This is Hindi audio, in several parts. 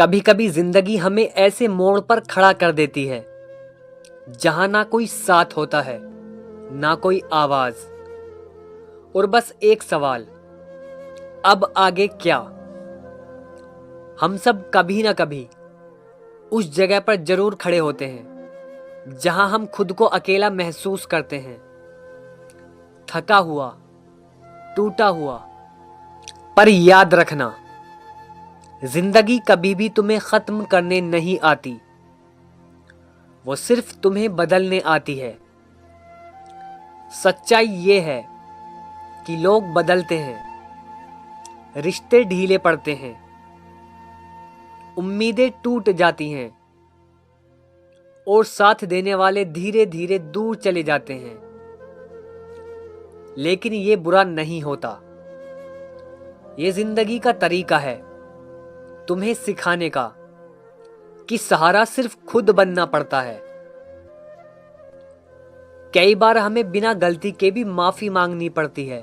कभी कभी जिंदगी हमें ऐसे मोड़ पर खड़ा कर देती है जहां ना कोई साथ होता है, ना कोई आवाज, और बस एक सवाल, अब आगे क्या। हम सब कभी ना कभी उस जगह पर जरूर खड़े होते हैं जहां हम खुद को अकेला महसूस करते हैं, थका हुआ, टूटा हुआ। पर याद रखना, जिंदगी कभी भी तुम्हें खत्म करने नहीं आती, वो सिर्फ तुम्हें बदलने आती है। सच्चाई ये है कि लोग बदलते हैं, रिश्ते ढीले पड़ते हैं, उम्मीदें टूट जाती हैं और साथ देने वाले धीरे धीरे दूर चले जाते हैं। लेकिन ये बुरा नहीं होता, ये जिंदगी का तरीका है तुम्हें सिखाने का कि सहारा सिर्फ खुद बनना पड़ता है। कई बार हमें बिना गलती के भी माफी मांगनी पड़ती है,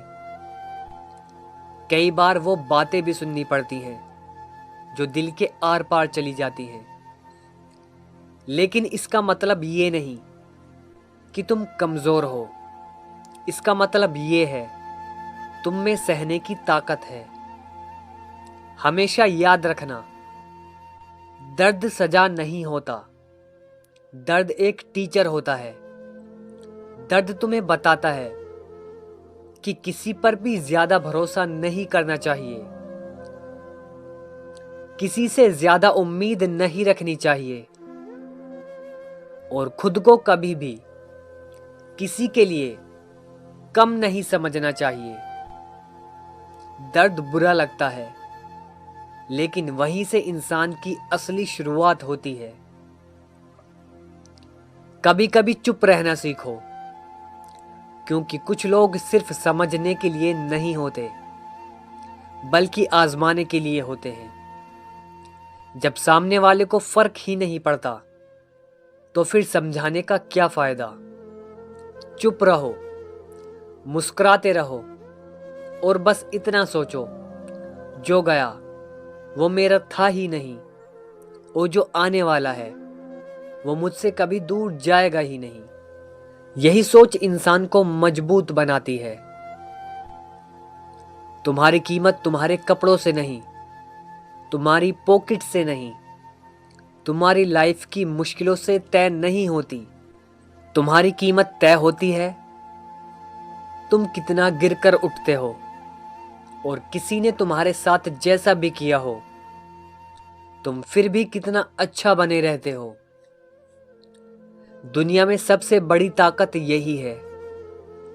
कई बार वो बातें भी सुननी पड़ती हैं जो दिल के आर पार चली जाती हैं। लेकिन इसका मतलब ये नहीं कि तुम कमजोर हो, इसका मतलब ये है तुम में सहने की ताकत है। हमेशा याद रखना, दर्द सजा नहीं होता, दर्द एक टीचर होता है। दर्द तुम्हें बताता है कि किसी पर भी ज्यादा भरोसा नहीं करना चाहिए, किसी से ज्यादा उम्मीद नहीं रखनी चाहिए, और खुद को कभी भी किसी के लिए कम नहीं समझना चाहिए। दर्द बुरा लगता है, लेकिन वहीं से इंसान की असली शुरुआत होती है। कभी कभी चुप रहना सीखो, क्योंकि कुछ लोग सिर्फ समझने के लिए नहीं होते, बल्कि आजमाने के लिए होते हैं। जब सामने वाले को फर्क ही नहीं पड़ता, तो फिर समझाने का क्या फायदा। चुप रहो, मुस्कुराते रहो, और बस इतना सोचो, जो गया वो मेरा था ही नहीं, और जो आने वाला है वो मुझसे कभी दूर जाएगा ही नहीं। यही सोच इंसान को मजबूत बनाती है। तुम्हारी कीमत तुम्हारे कपड़ों से नहीं, तुम्हारी पॉकेट से नहीं, तुम्हारी लाइफ की मुश्किलों से तय नहीं होती। तुम्हारी कीमत तय होती है तुम कितना गिरकर उठते हो, और किसी ने तुम्हारे साथ जैसा भी किया हो, तुम फिर भी कितना अच्छा बने रहते हो। दुनिया में सबसे बड़ी ताकत यही है,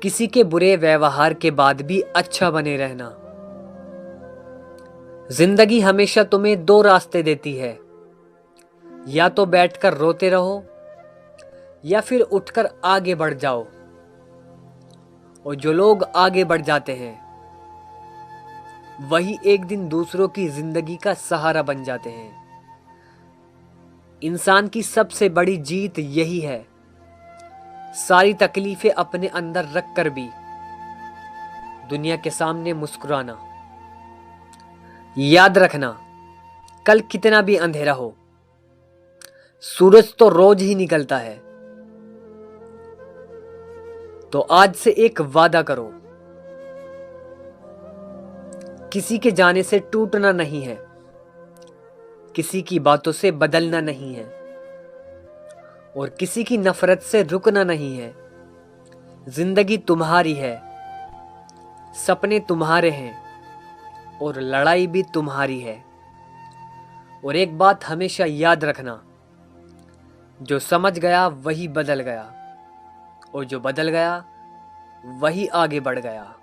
किसी के बुरे व्यवहार के बाद भी अच्छा बने रहना। जिंदगी हमेशा तुम्हें दो रास्ते देती है, या तो बैठकर रोते रहो, या फिर उठकर आगे बढ़ जाओ। और जो लोग आगे बढ़ जाते हैं वही एक दिन दूसरों की जिंदगी का सहारा बन जाते हैं। इंसान की सबसे बड़ी जीत यही है, सारी तकलीफें अपने अंदर रखकर भी दुनिया के सामने मुस्कुराना। याद रखना, कल कितना भी अंधेरा हो, सूरज तो रोज ही निकलता है। तो आज से एक वादा करो, किसी के जाने से टूटना नहीं है, किसी की बातों से बदलना नहीं है, और किसी की नफरत से रुकना नहीं है। जिंदगी तुम्हारी है, सपने तुम्हारे हैं, और लड़ाई भी तुम्हारी है। और एक बात हमेशा याद रखना, जो समझ गया वही बदल गया, और जो बदल गया वही आगे बढ़ गया।